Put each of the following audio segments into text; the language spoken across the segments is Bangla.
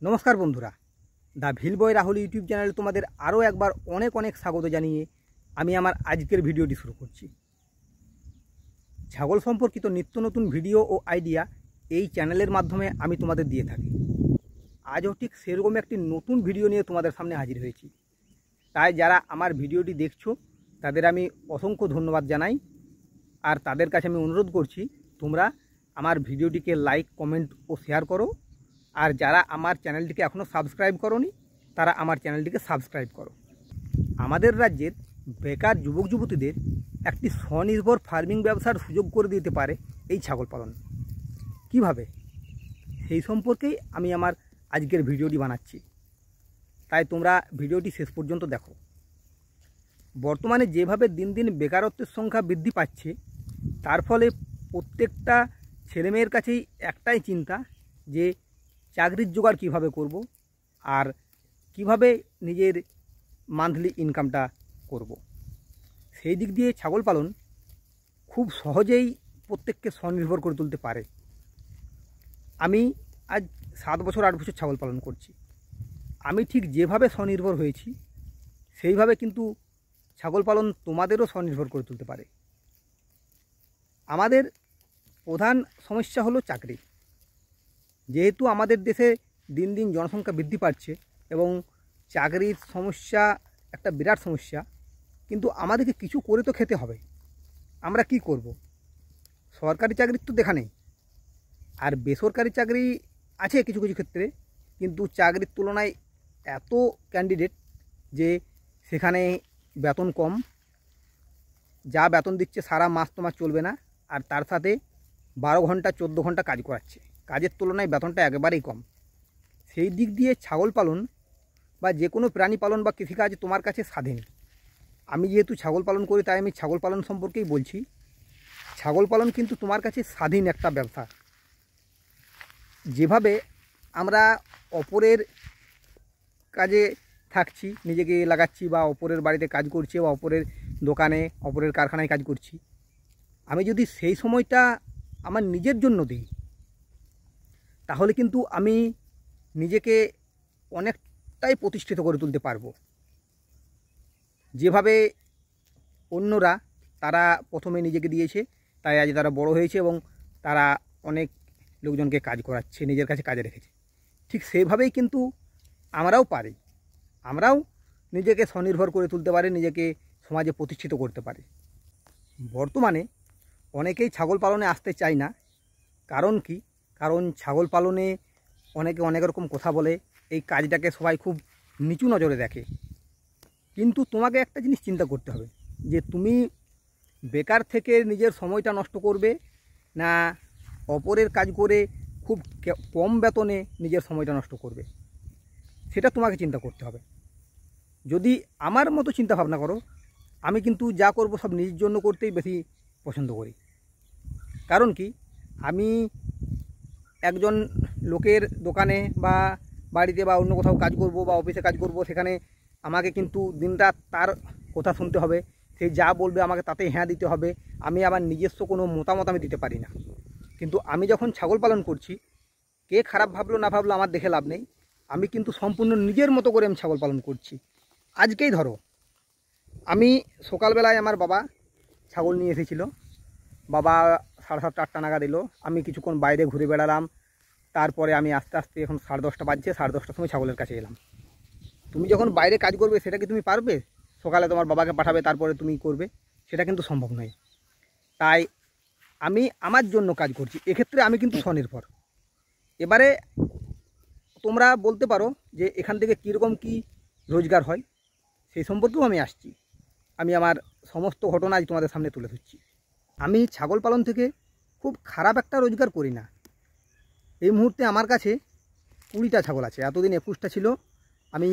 নমস্কার বন্ধুরা, the Bhil boy Rahul YouTube চ্যানেলে তোমাদের আরও একবার অনেক অনেক স্বাগত জানিয়ে আমি আমার আজকের ভিডিওটি শুরু করছি। ছাগল সম্পর্কিত নিত্য নতুন ভিডিও ও আইডিয়া এই চ্যানেলের মাধ্যমে আমি তোমাদের দিয়ে থাকি। আজও ঠিক সেরকম একটি নতুন ভিডিও নিয়ে তোমাদের সামনে হাজির হয়েছি। তাই যারা আমার ভিডিওটি দেখছো তাদের আমি অসংখ্য ধন্যবাদ জানাই, আর তাদের কাছে আমি অনুরোধ করছি তোমরা আমার ভিডিওটিকে লাইক, কমেন্ট ও শেয়ার করো। আর যারা আমার চ্যানেলটিকে এখনও সাবস্ক্রাইব করোনি তারা আমার চ্যানেলটিকে সাবস্ক্রাইব করো। আমাদের রাজ্যের বেকার যুবক যুবতীদের একটি স্বনির্ভর ফার্মিং ব্যবসার সুযোগ করে দিতে পারে এই ছাগল পালন। কিভাবে, সেই সম্পর্কেই আমি আমার আজকের ভিডিওটি বানাচ্ছি। তাই তোমরা ভিডিওটি শেষ পর্যন্ত দেখো। বর্তমানে যেভাবে দিন দিন বেকারত্বের সংখ্যা বৃদ্ধি পাচ্ছে, তার ফলে প্রত্যেকটা ছেলেমেয়ের কাছেই একটাই চিন্তা যে চাকরির জোগাড় কীভাবে করব আর কিভাবে নিজের মান্থলি ইনকামটা করব। সেই দিক দিয়ে ছাগল পালন খুব সহজেই প্রত্যেককে স্বনির্ভর করে তুলতে পারে। আমি আজ 7 বছর 8 বছর ছাগল পালন করছি। আমি ঠিক যেভাবে স্বনির্ভর হয়েছি সেইভাবে কিন্তু ছাগল পালন তোমাদেরও স্বনির্ভর করে তুলতে পারে। আমাদের প্রধান সমস্যা হলো চাকরি। যেহেতু আমাদের দেশে দিন দিন জনসংখ্যা বৃদ্ধি পাচ্ছে এবং চাকরির সমস্যা একটা বিরাট সমস্যা, কিন্তু আমাদেরকে কিছু করে তো খেতে হবে। আমরা কি করব? সরকারি চাকরির তো দেখা নেই, আর বেসরকারি চাকরি আছে কিছু কিছু ক্ষেত্রে, কিন্তু চাকরির তুলনায় এত ক্যান্ডিডেট যে সেখানে বেতন কম। যা বেতন দিচ্ছে সারা মাস তোমার চলবে না, আর তার সাথে 12 ঘন্টা 14 ঘন্টা কাজ করাচ্ছে। কাজের তুলনায় বেতনটা একেবারেই কম। সেই দিক দিয়ে ছাগল পালন বা যে কোনো প্রাণী পালন বা কৃষিকাজ তোমার কাছে স্বাধীন। আমি যেহেতু ছাগল পালন করি তাই আমি ছাগল পালন সম্পর্কেই বলছি। ছাগল পালন কিন্তু তোমার কাছে স্বাধীন একটা ব্যবসা। যেভাবে আমরা অপরের কাজে থাকছি, নিজেকে লাগাচ্ছি বা অপরের বাড়িতে কাজ করছি বা অপরের দোকানে অপরের কারখানায় কাজ করছি, আমি যদি সেই সময়টা আমার নিজের জন্য দিই তাহলে কিন্তু আমি নিজেকে অনেকটাই প্রতিষ্ঠিত করে তুলতে পারবো। যেভাবে অন্যরা তারা প্রথমে নিজেকে দিয়েছে তাই আজ তারা বড় হয়েছে এবং তারা অনেক লোকজনকে কাজ করাচ্ছে, নিজের কাছে কাজে রেখেছে। ঠিক সেইভাবেই কিন্তু আমরাও পারি। আমরাও নিজেকে স্বনির্ভর করে তুলতে পারি, নিজেকে সমাজে প্রতিষ্ঠিত করতে পারি। বর্তমানে অনেকেই ছাগল পালনে আসতে চায় না। কারণ কি? কারণ ছাগল পালনে অনেকে অনেক রকম কথা বলে, এই কাজটাকে সবাই খুব নিচু নজরে দেখে। কিন্তু তোমাকে একটা জিনিস চিন্তা করতে হবে যে তুমি বেকার থেকে নিজের সময়টা নষ্ট করবে না অপরের কাজ করে খুব কম বেতনে নিজের সময়টা নষ্ট করবে, সেটা তোমাকে চিন্তা করতে হবে। যদি আমার মতো চিন্তা ভাবনা করো, আমি কিন্তু যা করব সব নিজের জন্য করতেই বেশি পছন্দ করি। কারণ কি? আমি একজন লোকের দোকানে বা বাড়িতে বা অন্য কোথাও কাজ করব বা অফিসে কাজ করব, সেখানে আমাকে কিন্তু দিনরাত তার কথা শুনতে হবে। সে যা বলবে আমাকে তাতেই হ্যাঁ দিতে হবে। আমি আমার নিজস্ব কোনো মতামত আমি দিতে পারি না। কিন্তু আমি যখন ছাগল পালন করছি, কে খারাপ ভাবলো না ভাবলো আমার দেখে লাভ নেই। আমি কিন্তু সম্পূর্ণ নিজের মতো করে আমি ছাগল পালন করছি। আজকেই ধরো, আমি সকালবেলায় আমার বাবা ছাগল নিয়ে এসেছিলো। বাবা 7:30 8টা নাগাদ এলো। আমি কিছুক্ষণ বাইরে ঘুরে বেড়ালাম। তারপরে আমি আস্তে আস্তে, এখন 10:30 বাজছে, 10:30টার সময় ছাগলের কাছে এলাম। তুমি যখন বাইরে কাজ করবে সেটা কি তুমি পারবে? সকালে তোমার বাবাকে পাঠাবে তারপরে তুমি করবে, সেটা কিন্তু সম্ভব নয়। তাই আমি আমার জন্য কাজ করছি, এক্ষেত্রে আমি কিন্তু স্বনির্ভর। এবারে তোমরা বলতে পারো যে এখান থেকে কীরকম কী রোজগার হয়, সেই সম্পর্কেও আমি আসছি। আমি আমার সমস্ত ঘটনা আজ তোমাদের সামনে তুলে ধরছি। আমি ছাগল পালন থেকে খুব খারাপ একটা রোজগার করি না। এই মুহূর্তে আমার কাছে 20টা ছাগল আছে। এতদিন 21টা ছিল। আমি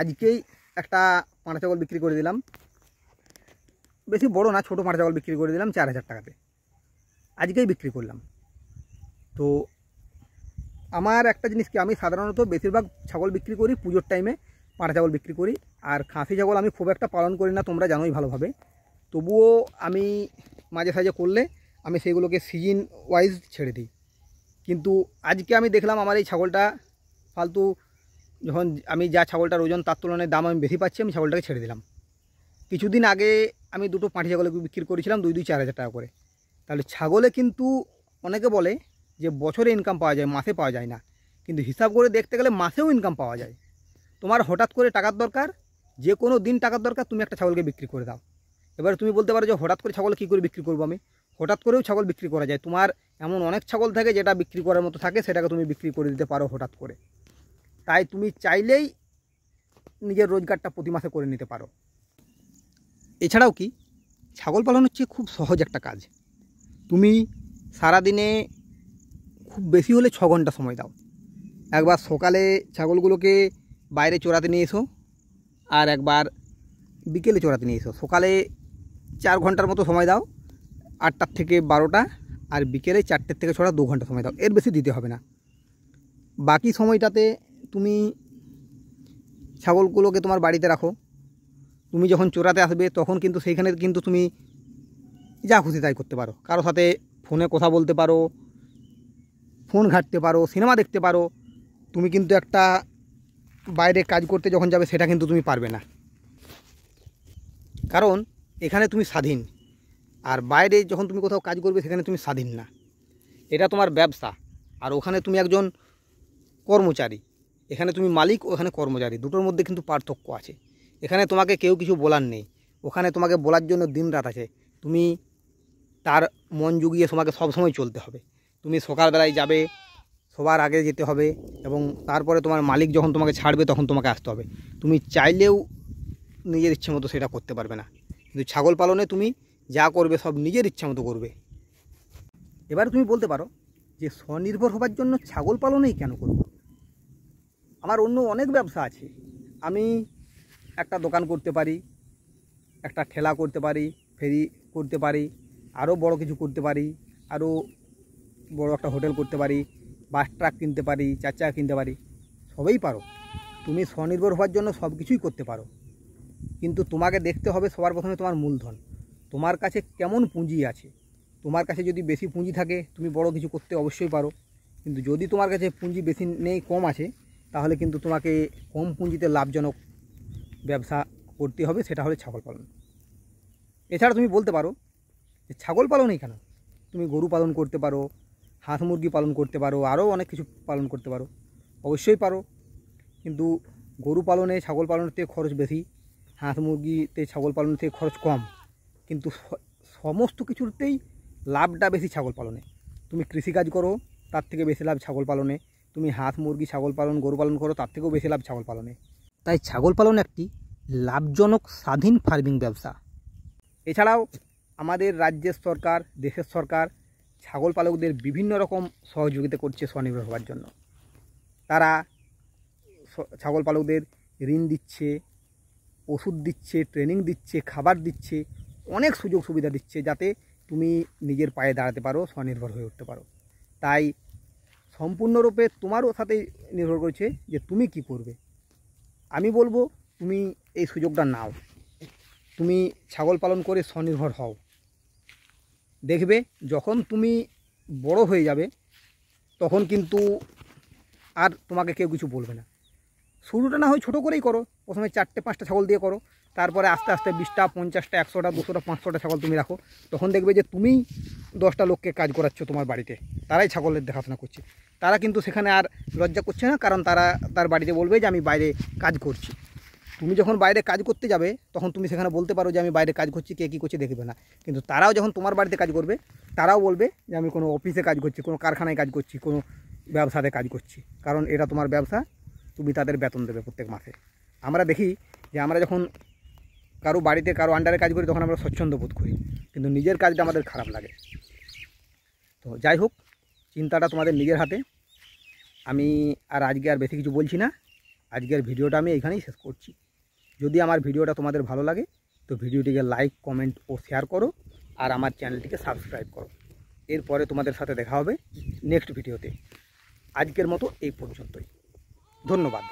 আজকেই একটা পাঁঠা ছাগল বিক্রি করে দিলাম। বেশি বড় না, ছোটো পাঁঠা ছাগল বিক্রি করে দিলাম 4000 টাকাতে। আজকেই বিক্রি করলাম। তো আমার একটা জিনিস কি, আমি সাধারণত বেশিরভাগ ছাগল বিক্রি করি পুজোর টাইমে, পাঁঠা ছাগল বিক্রি করি। আর খাসি ছাগল আমি খুব একটা পালন করি না, তোমরা জানোই ভালোভাবে। তবুও আমি মাঝে সাঝে করলে আমি সেগুলোকে সিজন ওয়াইজ ছেড়ে দিই। কিন্তু আজকে আমি দেখলাম আমার এই ছাগলটা ফালতু যখন আমি যা ছাগলটার ওজন তার তুলনায় দাম আমি বেশি পাচ্ছি, আমি ছাগলটাকে ছেড়ে দিলাম। কিছুদিন আগে আমি দুটো পাঁঠি ছাগল বিক্রি করেছিলাম 2-4 হাজার টাকা করে। তাহলে ছাগলে কিন্তু অনেকে বলে যে বছরে ইনকাম পাওয়া যায়, মাসে পাওয়া যায় না, কিন্তু হিসাব করে দেখতে গেলে মাসেও ইনকাম পাওয়া যায়। তোমার হঠাৎ করে টাকার দরকার, যে কোনো দিন টাকার দরকার, তুমি একটা ছাগলকে বিক্রি করে দাও। এবার তুমি বলতে পারো যে হঠাৎ করে ছাগল কী করে বিক্রি করবো আমি? হঠাৎ করেও ছাগল বিক্রি করা যায়। তোমার এমন অনেক ছাগল থাকে যেটা বিক্রি করার মতো থাকে, সেটাকে তুমি বিক্রি করে দিতে পারো হঠাৎ করে। তাই তুমি চাইলেই নিজের রোজগারটা প্রতি মাসে করে নিতে পারো। এছাড়াও কি, ছাগল পালন হচ্ছে খুব সহজ একটা কাজ। তুমি সারাদিনে খুব বেশি হলে 6 ঘন্টা সময় দাও। একবার সকালে ছাগলগুলোকে বাইরে চড়াতে নিয়ে এসো, আর একবার বিকেলে চড়াতে নিয়ে এসো। সকালে 4 ঘন্টার মতো সময় দাও, 8টা থেকে 12টা, আর বিকেলে 4টের থেকে 6টা 2 ঘন্টা সময় দাও, এর বেশি দিতে হবে না। বাকি সময়টাতে তুমি ছাগলগুলোকে তোমার বাড়িতে রাখো। তুমি যখন চড়াতে আসবে তখন কিন্তু সেইখানে কিন্তু তুমি যা খুশি তাই করতে পারো। কারোর সাথে ফোনে কথা বলতে পারো, ফোন ঘাঁটতে পারো, সিনেমা দেখতে পারো। তুমি কিন্তু একটা বাইরে কাজ করতে যখন যাবে সেটা কিন্তু তুমি পারবে না, কারণ এখানে তুমি স্বাধীন। আর বাইরে যখন তুমি কোথাও কাজ করবে সেখানে তুমি স্বাধীন না, এটা তোমার ব্যবসা। আর ওখানে তুমি একজন কর্মচারী, এখানে তুমি মালিক, ওখানে কর্মচারী, দুটোর মধ্যে কিন্তু পার্থক্য আছে। এখানে তোমাকে কেউ কিছু বলার নেই, ওখানে তোমাকে বলার জন্য দিন রাত আছে। তুমি তার মন জুগিয়ে তোমাকে সবসময় চলতে হবে। তুমি সকালবেলায় যাবে, সবার আগে যেতে হবে, এবং তারপরে তোমার মালিক যখন তোমাকে ছাড়বে তখন তোমাকে আসতে হবে। তুমি চাইলেও নিজের ইচ্ছে মতো সেটা করতে পারবে না। কিন্তু ছাগল পালনে তুমি যা করবে সব নিজের ইচ্ছা মতো করবে। এবার তুমি বলতে পারো যে স্বনির্ভর হবার জন্য ছাগল পালনেই কেন করব? আমার অন্য অনেক ব্যবসা আছে। আমি একটা দোকান করতে পারি, একটা ঠেলা করতে পারি, ফেরি করতে পারি, আরও বড় কিছু করতে পারি, আরও বড় একটা হোটেল করতে পারি, বাস ট্রাক কিনতে পারি, 4 চাকা কিনতে পারি, সবই পারো। তুমি স্বনির্ভর হওয়ার জন্য সব কিছুই করতে পারো, কিন্তু তোমাকে দেখতে হবে সবার প্রথমে তোমার মূলধন, তোমার কাছে কেমন পুঁজি আছে। তোমার কাছে যদি বেশি পুঁজি থাকে তুমি বড় কিছু করতে অবশ্যই পারো, কিন্তু যদি তোমার কাছে পুঁজি বেশি নেই, কম আছে, তাহলে কিন্তু তোমাকে কম পুঁজিতে লাভজনক ব্যবসা করতে হবে, সেটা হলো ছাগল পালন। এছাড়া তুমি বলতে পারো যে ছাগল পালনই কেন, তুমি গরু পালন করতে পারো, হাঁস মুরগি পালন করতে পারো, আরও অনেক কিছু পালন করতে পারো। অবশ্যই পারো, কিন্তু গরু পালনে ছাগল পালনের থেকে খরচ বেশি, হাঁস মুরগিতে ছাগল পালনের থেকে খরচ কম, কিন্তু সমস্ত কিছুতেই লাভটা বেশি ছাগল পালনে। তুমি কৃষিকাজ করো, তার থেকে বেশি লাভ ছাগল পালনে। তুমি হাঁস মুরগি ছাগল পালন গরু পালন করো, তার থেকেও বেশি লাভ ছাগল পালনে। তাই ছাগল পালন একটি লাভজনক স্বাধীন ফার্মিং ব্যবসা। এছাড়াও আমাদের রাজ্যের সরকার, দেশের সরকার ছাগল পালকদের বিভিন্ন রকম সহযোগিতা করছে স্বনির্ভর হওয়ার জন্য। তারা ছাগল পালকদের ঋণ দিচ্ছে, ওষুধ দিচ্ছে, ট্রেনিং দিচ্ছে, খাবার দিচ্ছে, অনেক সুযোগ সুবিধা দিচ্ছে, যাতে তুমি নিজের পায়ে দাঁড়াতে পারো, স্বনির্ভর হয়ে উঠতে পারো। তাই সম্পূর্ণরূপে তোমারও সাথে নির্ভর করছে যে তুমি কি করবে। আমি বলবো তুমি এই সুযোগটা নাও, তুমি ছাগল পালন করে স্বনির্ভর হও। দেখবে যখন তুমি বড় হয়ে যাবে তখন কিন্তু আর তোমাকে কেউ কিছু বলবে না। শুরুটা না হয় ছোটো করেই করো, প্রথমে 4-5টা ছাগল দিয়ে করো, তারপরে আস্তে আস্তে 20টা, 50টা, 100টা, 200টা, 500টা ছাগল তুমি রাখো। তখন দেখবে যে তুমি 10টা লোককে কাজ করাচ্ছ তোমার বাড়িতে, তারাই ছাগলের দেখাশোনা করছে। তারা কিন্তু সেখানে আর লজ্জা করছে না, কারণ তারা তার বাড়িতে বলবে যে আমি বাইরে কাজ করছি। তুমি যখন বাইরে কাজ করতে যাবে তখন তুমি সেখানে বলতে পারো যে আমি বাইরে কাজ করছি, কে কী করছে দেখবে না। কিন্তু তারাও যখন তোমার বাড়িতে কাজ করবে তারাও বলবে যে আমি কোনো অফিসে কাজ করছি, কোনো কারখানায় কাজ করছি, কোনো ব্যবসাতে কাজ করছি, কারণ এটা তোমার ব্যবসা, তুমি তাদের বেতন দেবে প্রত্যেক মাসে। আমরা দেখি যে আমরা যখন কারো বাড়িতে কারো আন্ডারে কাজ করি তখন আমরা স্বচ্ছন্দ বোধ করি, কিন্তু নিজের কাজটা আমাদের খারাপ লাগে। তো যাই হোক, চিন্তাটা তোমাদের নিজের হাতে। আমি আজকে আর বেশি কিছু বলছি না, আজকের ভিডিওটা আমি এইখানেই শেষ করছি। যদি আমার ভিডিওটা তোমাদের ভালো লাগে তো ভিডিওটিকে লাইক, কমেন্ট ও শেয়ার করো, আর আমার চ্যানেলটিকে সাবস্ক্রাইব করো। এরপরে তোমাদের সাথে দেখা হবে নেক্সট ভিডিওতে। আজকের মতো এই পর্যন্তই, ধন্যবাদ।